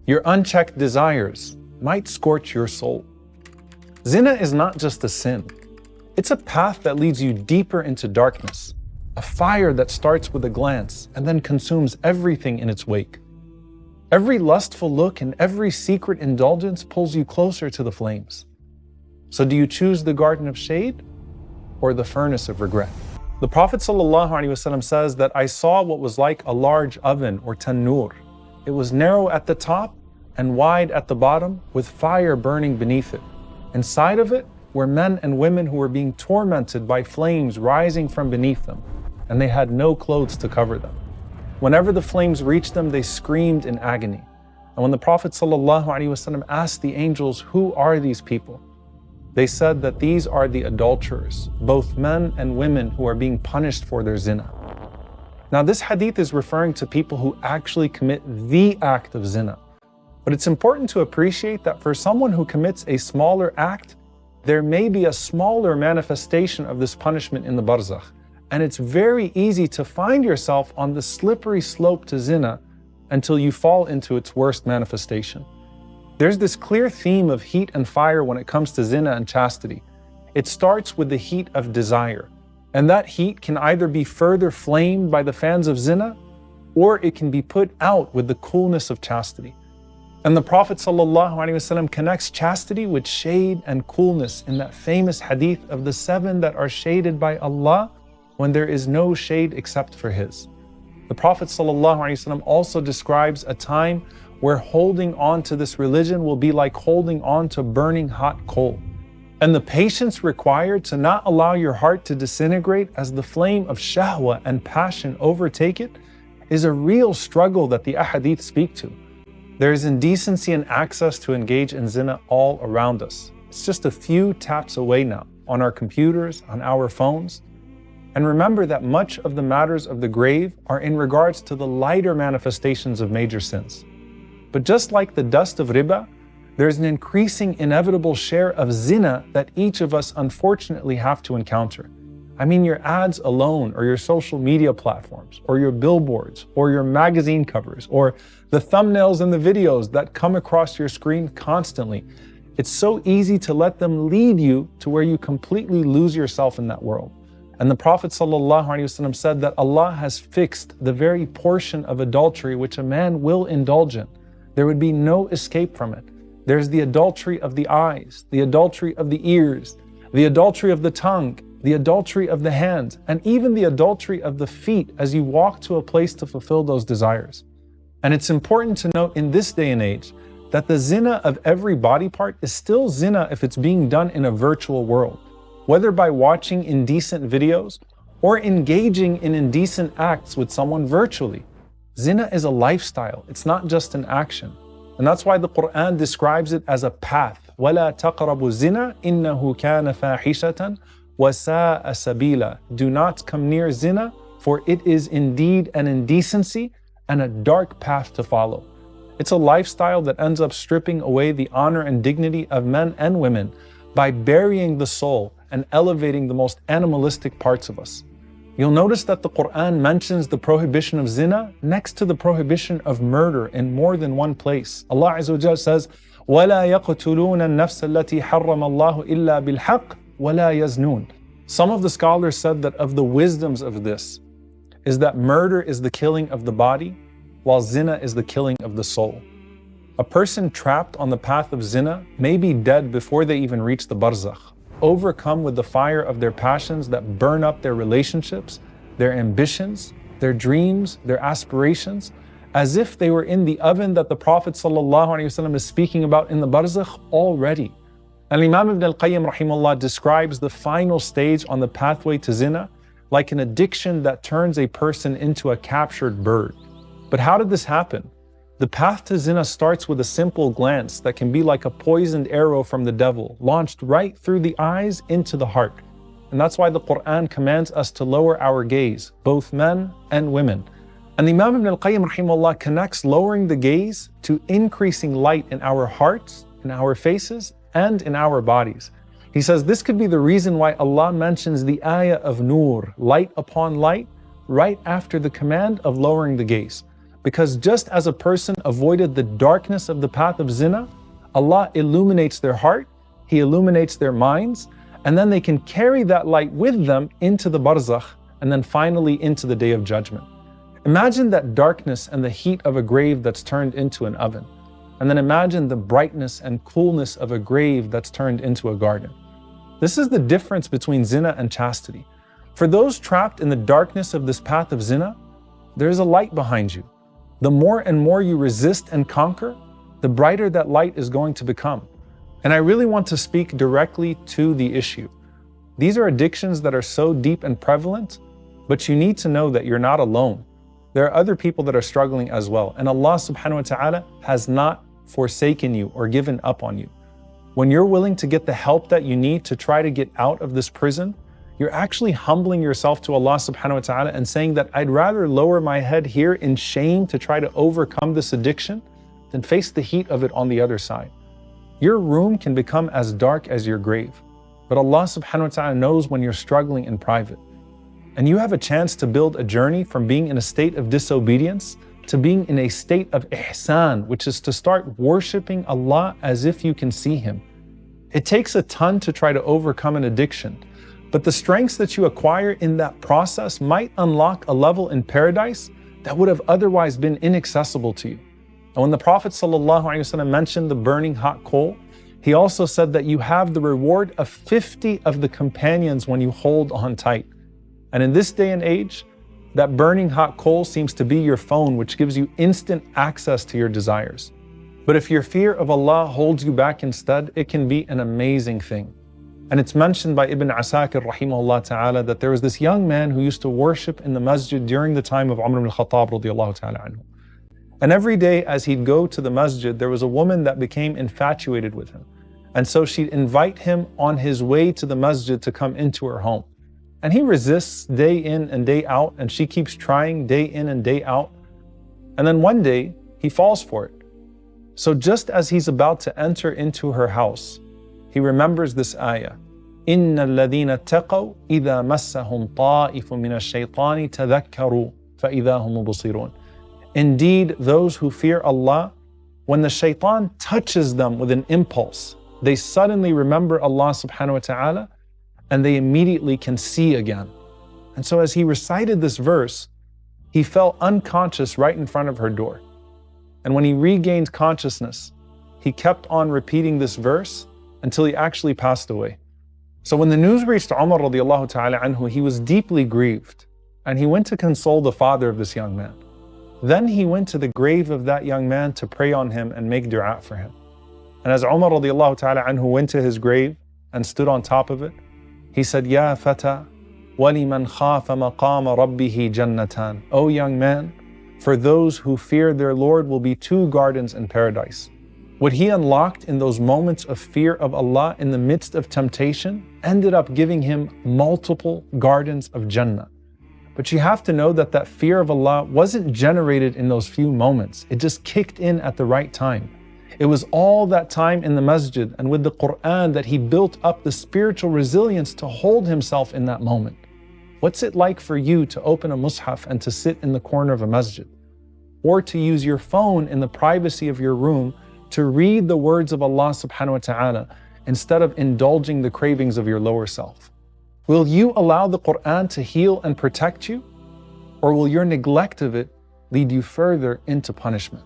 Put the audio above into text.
Your unchecked desires might scorch your soul. Zina is not just a sin. It's a path that leads you deeper into darkness, a fire that starts with a glance and then consumes everything in its wake. Every lustful look and every secret indulgence pulls you closer to the flames. So do you choose the garden of shade or the furnace of regret? The Prophet ﷺ says that I saw what was like a large oven or tannoor. It was narrow at the top and wide at the bottom, with fire burning beneath it. Inside of it were men and women who were being tormented by flames rising from beneath them, and they had no clothes to cover them. Whenever the flames reached them, they screamed in agony. And when the Prophet ﷺ asked the angels, "Who are these people?" they said that these are the adulterers, both men and women who are being punished for their zina. Now, this hadith is referring to people who actually commit the act of zina. But it's important to appreciate that for someone who commits a smaller act, there may be a smaller manifestation of this punishment in the barzakh. And it's very easy to find yourself on the slippery slope to zina until you fall into its worst manifestation. There's this clear theme of heat and fire when it comes to zina and chastity. It starts with the heat of desire. And that heat can either be further flamed by the fans of zina, or it can be put out with the coolness of chastity. And the Prophet ﷺ connects chastity with shade and coolness in that famous hadith of the 7 that are shaded by Allah when there is no shade except for His. The Prophet ﷺ also describes a time where holding on to this religion will be like holding on to burning hot coal. And the patience required to not allow your heart to disintegrate as the flame of shahwa and passion overtake it is a real struggle that the ahadith speak to. There is indecency and access to engage in zina all around us. It's just a few taps away now, on our computers, on our phones. And remember that much of the matters of the grave are in regards to the lighter manifestations of major sins. But just like the dust of riba, there's an increasing inevitable share of zina that each of us unfortunately have to encounter. I mean, your ads alone, or your social media platforms, or your billboards, or your magazine covers, or the thumbnails and the videos that come across your screen constantly. It's so easy to let them lead you to where you completely lose yourself in that world. And the Prophet ﷺ said that Allah has fixed the very portion of adultery which a man will indulge in. There would be no escape from it. There's the adultery of the eyes, the adultery of the ears, the adultery of the tongue, the adultery of the hands, and even the adultery of the feet as you walk to a place to fulfill those desires. And it's important to note in this day and age that the zina of every body part is still zina if it's being done in a virtual world, whether by watching indecent videos or engaging in indecent acts with someone virtually. Zina is a lifestyle, it's not just an action. And that's why the Quran describes it as a path. وَلَا تَقْرَبُوا الزِّنَا إِنَّهُ كَانَ فَاحِشَةً وَسَاءَ سَبِيلًا. Do not come near zina, for it is indeed an indecency and a dark path to follow. It's a lifestyle that ends up stripping away the honor and dignity of men and women by burying the soul and elevating the most animalistic parts of us. You'll notice that the Quran mentions the prohibition of zina next to the prohibition of murder in more than one place. Allah Azza wa Jalla says, وَلَا يَقْتُلُونَ النَّفْسَ الَّتِي حَرَّمَ اللَّهُ إِلَّا بِالْحَقِّ وَلَا يَزْنُونَ. Some of the scholars said that of the wisdoms of this is that murder is the killing of the body, while zina is the killing of the soul. A person trapped on the path of zina may be dead before they even reach the barzakh, overcome with the fire of their passions that burn up their relationships, their ambitions, their dreams, their aspirations, as if they were in the oven that the Prophet ﷺ is speaking about in the barzakh already. And Imam Ibn al-Qayyim rahimahullah describes the final stage on the pathway to zina like an addiction that turns a person into a captured bird. But how did this happen? The path to zina starts with a simple glance that can be like a poisoned arrow from the devil, launched right through the eyes into the heart. And that's why the Quran commands us to lower our gaze, both men and women. And Imam Ibn al-Qayyim rahimahullah connects lowering the gaze to increasing light in our hearts, in our faces, and in our bodies. He says this could be the reason why Allah mentions the ayah of nur, light upon light, right after the command of lowering the gaze. Because just as a person avoided the darkness of the path of zina, Allah illuminates their heart, He illuminates their minds, and then they can carry that light with them into the barzakh, and then finally into the day of judgment. Imagine that darkness and the heat of a grave that's turned into an oven. And then imagine the brightness and coolness of a grave that's turned into a garden. This is the difference between zina and chastity. For those trapped in the darkness of this path of zina, there's a light behind you. The more and more you resist and conquer, the brighter that light is going to become. And I really want to speak directly to the issue. These are addictions that are so deep and prevalent, but you need to know that you're not alone. There are other people that are struggling as well. And Allah subhanahu wa ta'ala has not forsaken you or given up on you. When you're willing to get the help that you need to try to get out of this prison, you're actually humbling yourself to Allah subhanahu wa ta'ala and saying that I'd rather lower my head here in shame to try to overcome this addiction than face the heat of it on the other side. Your room can become as dark as your grave, but Allah subhanahu wa ta'ala knows when you're struggling in private. And you have a chance to build a journey from being in a state of disobedience to being in a state of ihsan, which is to start worshiping Allah as if you can see Him. It takes a ton to try to overcome an addiction, but the strengths that you acquire in that process might unlock a level in paradise that would have otherwise been inaccessible to you. And when the Prophet ﷺ mentioned the burning hot coal, he also said that you have the reward of 50 of the companions when you hold on tight. And in this day and age, that burning hot coal seems to be your phone, which gives you instant access to your desires. But if your fear of Allah holds you back instead, it can be an amazing thing. And it's mentioned by Ibn Asakir rahimahullah ta'ala that there was this young man who used to worship in the masjid during the time of Umar ibn al-Khattab radiyallahu ta'ala anhu. And every day as he'd go to the masjid, there was a woman that became infatuated with him. And so she'd invite him on his way to the masjid to come into her home. And he resists day in and day out, and she keeps trying day in and day out. And then one day, he falls for it. So just as he's about to enter into her house, he remembers this ayah. إِنَّ الَّذِينَ اتَّقَوْا إِذَا مَسَّهُمْ طَائِفٌ مِّنَ الشَّيْطَانِ تَذَكَّرُوا فَإِذَا هُمْ مُبْصِرُونَ. Indeed, those who fear Allah, when the shaitan touches them with an impulse, they suddenly remember Allah subhanahu wa ta'ala, and they immediately can see again. And so as he recited this verse, he fell unconscious right in front of her door. And when he regained consciousness, he kept on repeating this verse until he actually passed away. So when the news reached Umar radiallahu ta'ala anhu, he was deeply grieved, and he went to console the father of this young man. Then he went to the grave of that young man to pray on him and make dua for him. And as Umar radiallahu ta'ala anhu went to his grave and stood on top of it, he said, Ya fata, waliman khafa maqama rabbihi jannatan. O young man, for those who fear their Lord will be 2 gardens in paradise. What he unlocked in those moments of fear of Allah in the midst of temptation ended up giving him multiple gardens of Jannah. But you have to know that that fear of Allah wasn't generated in those few moments. It just kicked in at the right time. It was all that time in the masjid and with the Quran that he built up the spiritual resilience to hold himself in that moment. What's it like for you to open a mushaf and to sit in the corner of a masjid? Or to use your phone in the privacy of your room to read the words of Allah subhanahu wa ta'ala instead of indulging the cravings of your lower self? Will you allow the Quran to heal and protect you? Or will your neglect of it lead you further into punishment?